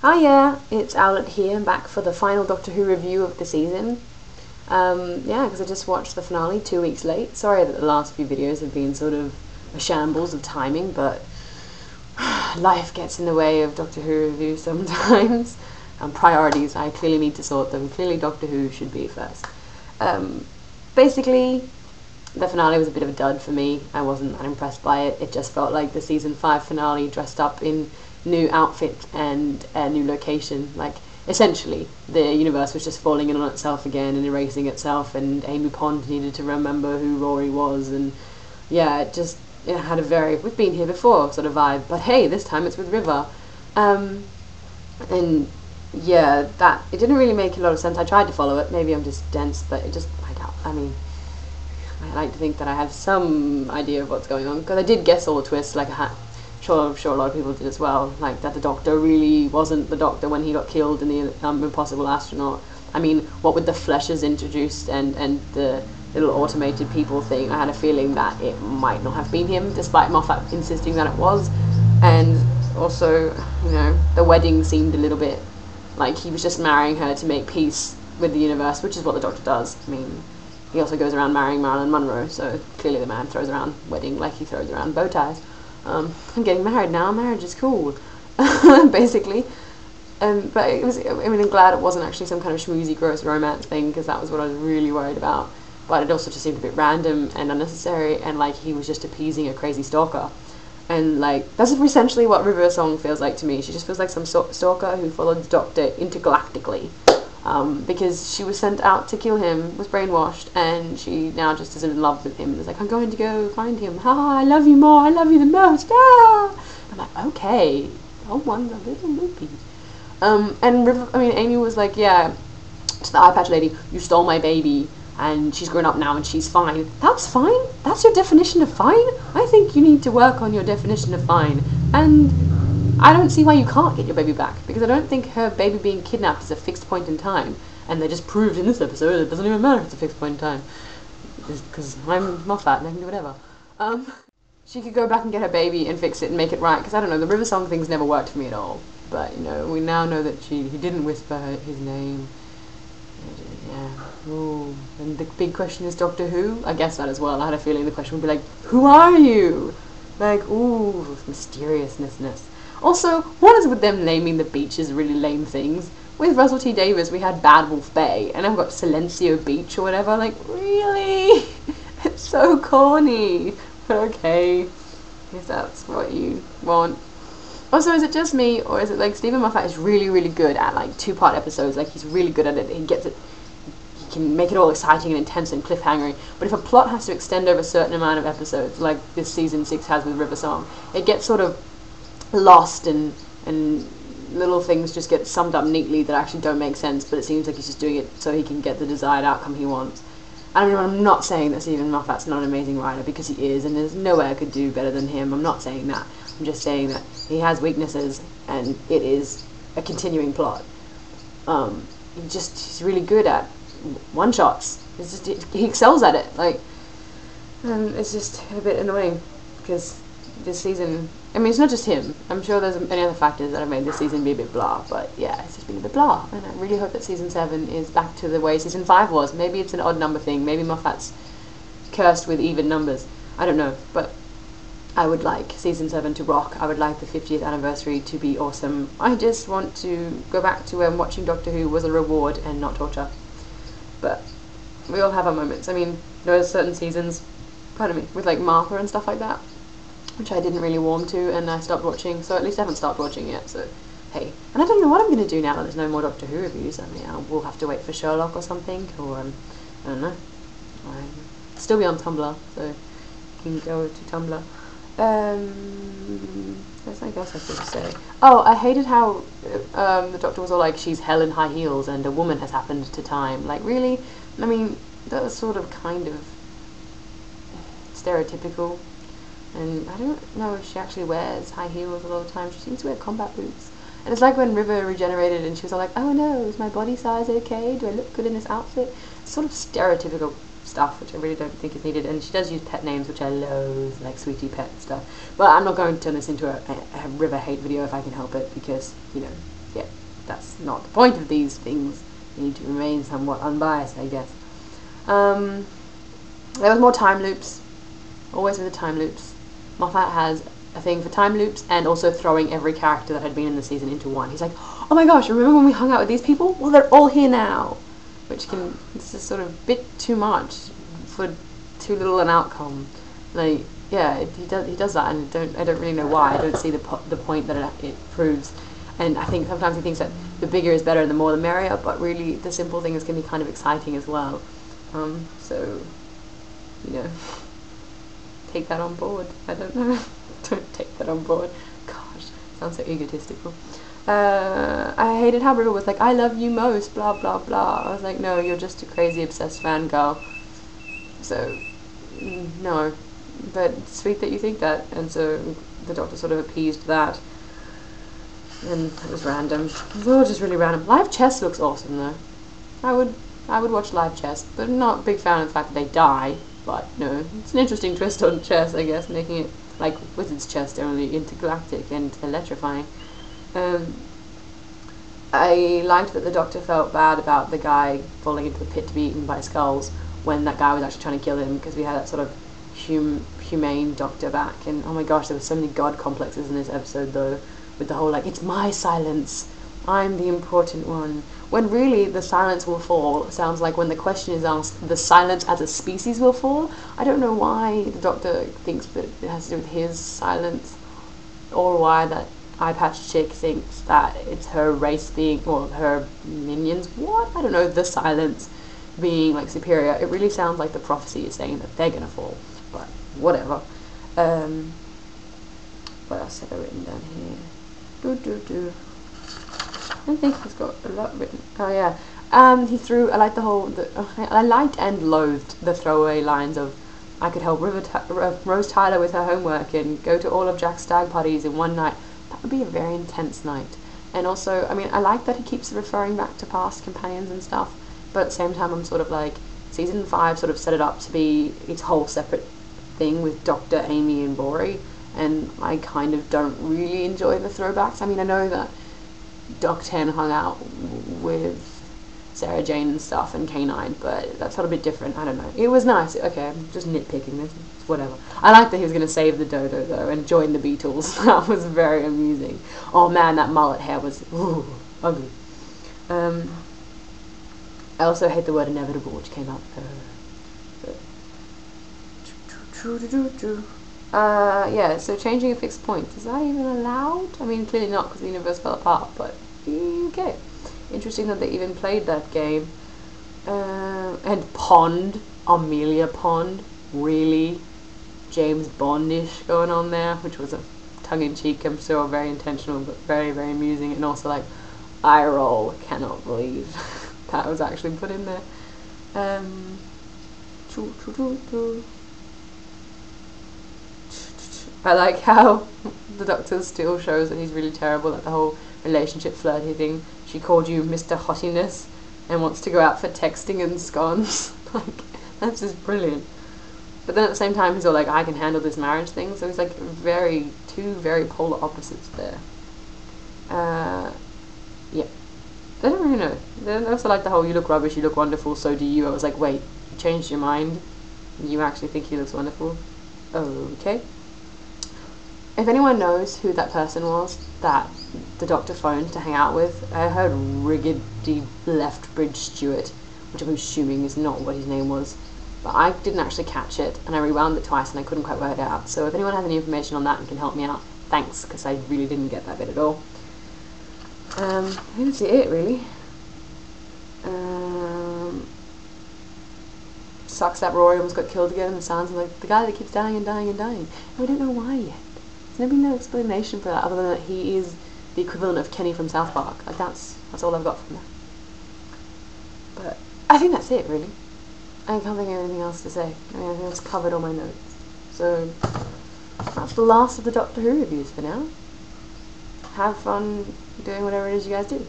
Hiya, it's Owlet here, back for the final Doctor Who review of the season. Yeah, because I just watched the finale 2 weeks late. Sorry that the last few videos have been sort of a shambles of timing, but life gets in the way of Doctor Who reviews sometimes. Priorities, I clearly need to sort them. Clearly Doctor Who should be first. Basically, the finale was a bit of a dud for me. I wasn't that impressed by it. It just felt like the season 5 finale dressed up in new outfit and a new location. Like, essentially, the universe was just falling in on itself again and erasing itself, and Amy Pond needed to remember who Rory was, and yeah, it had a very "we've been here before" sort of vibe. But hey, this time it's with River. And yeah, it didn't really make a lot of sense. I tried to follow it. Maybe I'm just dense, but I like to think that I have some idea of what's going on, because I did guess all the twists, like I'm sure a lot of people did as well, like that the Doctor really wasn't the Doctor when he got killed in the Impossible Astronaut. I mean, what with the fleshes introduced and the little automated people thing, I had a feeling that it might not have been him, despite Moffat insisting that it was. And also, you know, the wedding seemed a little bit like he was just marrying her to make peace with the universe, which is what the Doctor does. I mean, he also goes around marrying Marilyn Monroe, so clearly the man throws around wedding like he throws around bow ties. I'm getting married now, marriage is cool, basically. But it was, I'm glad it wasn't actually some kind of schmoozy, gross romance thing, because that was what I was really worried about. But it also just seemed a bit random and unnecessary, and like he was just appeasing a crazy stalker. And like, that's essentially what River Song feels like to me. She just feels like some stalker who followed the Doctor intergalactically. Because she was sent out to kill him, was brainwashed, and she now just is in love with him. It's like, I'm going to go find him. Ha! I love you more. I love you the most. Ah! I'm like, okay, oh, one a little loopy. And River, Amy was like, yeah, to the eye patch lady, you stole my baby, and she's grown up now and she's fine. That's fine. That's your definition of fine. I think you need to work on your definition of fine. And I don't see why you can't get your baby back, because I don't think her baby being kidnapped is a fixed point in time, and they just proved in this episode it doesn't even matter if it's a fixed point in time, because I'm Moffat and I can do whatever. She could go back and get her baby and fix it and make it right, because I don't know, the River Song things never worked for me at all, but you know, we now know that he didn't whisper his name. Yeah. Ooh. And the big question is Doctor Who? I guess that as well. I had a feeling the question would be like, who are you? Like, ooh, mysteriousness. Also, what is with them naming the beaches really lame things? With Russell T Davies, we had Bad Wolf Bay, and I've got Silencio Beach or whatever. Like, really? It's so corny. But okay, if that's what you want. Also, is it just me, or is it like Stephen Moffat is really, really good at like 2-part episodes? Like, he's really good at it. He gets it. He can make it all exciting and intense and cliffhangery. But if a plot has to extend over a certain amount of episodes, like this season 6 has with River Song, it gets sort of lost, and little things just get summed up neatly that actually don't make sense, but it seems like he's just doing it so he can get the desired outcome he wants. I mean, I'm not saying that Stephen Moffat's not an amazing writer, because he is, and there's no way I could do better than him. I'm not saying that. I'm just saying that he has weaknesses, and it is a continuing plot. He's really good at one-shots. He excels at it, like, and it's just a bit annoying, because this season, it's not just him. I'm sure there's many other factors that have made this season be a bit blah, but yeah, it's just been a bit blah, and I really hope that season 7 is back to the way season 5 was. Maybe it's an odd number thing. Maybe Moffat's cursed with even numbers. I don't know, but I would like season 7 to rock. I would like the 50th anniversary to be awesome. I just want to go back to when watching Doctor Who was a reward and not torture. But we all have our moments. There are certain seasons, with like Martha and stuff like that, which I didn't really warm to, and I stopped watching, so at least I haven't stopped watching yet, so hey. And I don't know what I'm going to do now that there's no more Doctor Who reviews. We'll have to wait for Sherlock or something, or I don't know. I'll still be on Tumblr, so you can go to Tumblr. There's something else I was supposed to say. Oh, I hated how the Doctor was all like, she's hell in high heels and a woman has happened to time. Like, really? That was sort of kind of stereotypical. And I don't know if she actually wears high heels a lot of the time. She seems to wear combat boots. And it's like when River regenerated and she was all like, oh no, is my body size okay? Do I look good in this outfit? It's sort of stereotypical stuff, which I really don't think is needed. And she does use pet names, which I loathe, like Sweetie Pet stuff. But I'm not going to turn this into a River hate video if I can help it, because, you know, yeah. that's not the point of these things. You need to remain somewhat unbiased, I guess. There was more time loops. Always with the time loops. Moffat has a thing for time loops and also throwing every character that had been in the season into one. He's like, oh my gosh, remember when we hung out with these people? Well, they're all here now. Which it's just sort of a bit too much for too little an outcome. Like, yeah, he does that, and I don't really know why. I don't see the point that it proves. And I think sometimes he thinks that the bigger is better and the more the merrier, but really the simple things can be kind of exciting as well. So, you know, take that on board. I don't know. Don't take that on board. Gosh, sounds so egotistical. I hated how River was like, I love you most, blah blah blah. I was like, no, you're just a crazy obsessed fangirl. So, no. But it's sweet that you think that, and so the Doctor sort of appeased that. And it was random. It was all just really random. Live chess looks awesome though. I would watch live chess, but I'm not a big fan of the fact that they die. But no, it's an interesting twist on chess, I guess, making it like Wizard's chess, they're only intergalactic and electrifying. I liked that the Doctor felt bad about the guy falling into the pit to be eaten by skulls when that guy was actually trying to kill him, because we had that sort of humane Doctor back. And oh my gosh, there were so many god complexes in this episode though, with the whole like, it's my silence, I'm the important one, when really the silence will fall sounds like when the question is asked, the silence as a species will fall. I don't know why the Doctor thinks that it has to do with his silence, or why that eye patch chick thinks that it's her race being, or her minions, what? I don't know, the silence being like superior. It really sounds like the prophecy is saying that they're gonna fall, but whatever. What else have I written down here? I think he's got a lot written. Oh yeah. He threw. I liked the whole. I liked and loathed the throwaway lines of, I could help Rose Tyler with her homework and go to all of Jack's stag parties in one night. That would be a very intense night. And also, I mean, I like that he keeps referring back to past companions and stuff, but at the same time, I'm sort of like, season 5 sort of set it up to be its whole separate thing with Doctor, Amy, and Rory, and I kind of don't really enjoy the throwbacks. I mean, I know that Doc 10 hung out with Sarah Jane and stuff and K9, but that's not a bit different. I don't know. It was nice. Okay, I'm just nitpicking this. Whatever. I like that he was going to save the dodo though and join the Beatles. That was very amusing. Oh man, that mullet hair was ugly. I also hate the word inevitable, which came up. Yeah, so changing a fixed point, is that even allowed? I mean, clearly not, because the universe fell apart, but okay. Interesting that they even played that game. And Pond, Amelia Pond, really James Bondish going on there, which was a tongue-in-cheek, I'm sure very intentional, but very, very amusing, and also like, eye roll, cannot believe that was actually put in there. I like how the Doctor still shows that he's really terrible at the whole relationship flirty thing. She called you Mr. Hottiness and wants to go out for texting and scones. Like, that's just brilliant. But then at the same time, he's all like, I can handle this marriage thing. So he's like two very polar opposites there. Yeah. I don't really know. Then I also like the whole, you look rubbish, you look wonderful, so do you. I was like, wait, you changed your mind? You actually think he looks wonderful? Okay. If anyone knows who that person was that the Doctor phoned to hang out with, I heard Riggedy Leftbridge Stewart, which I'm assuming is not what his name was, but I didn't actually catch it, and I rewound it twice and I couldn't quite work it out. So if anyone has any information on that and can help me out, thanks, because I really didn't get that bit at all. I think that's it, really. Sucks that Rory almost got killed again, and it sounds like the guy that keeps dying and dying and dying, and we don't know why yet. There's no explanation for that other than that he is the equivalent of Kenny from South Park. Like that's all I've got from that. But I think that's it, really. I can't think of anything else to say. I mean, I think I've covered all my notes. So that's the last of the Doctor Who reviews for now. Have fun doing whatever it is you guys do.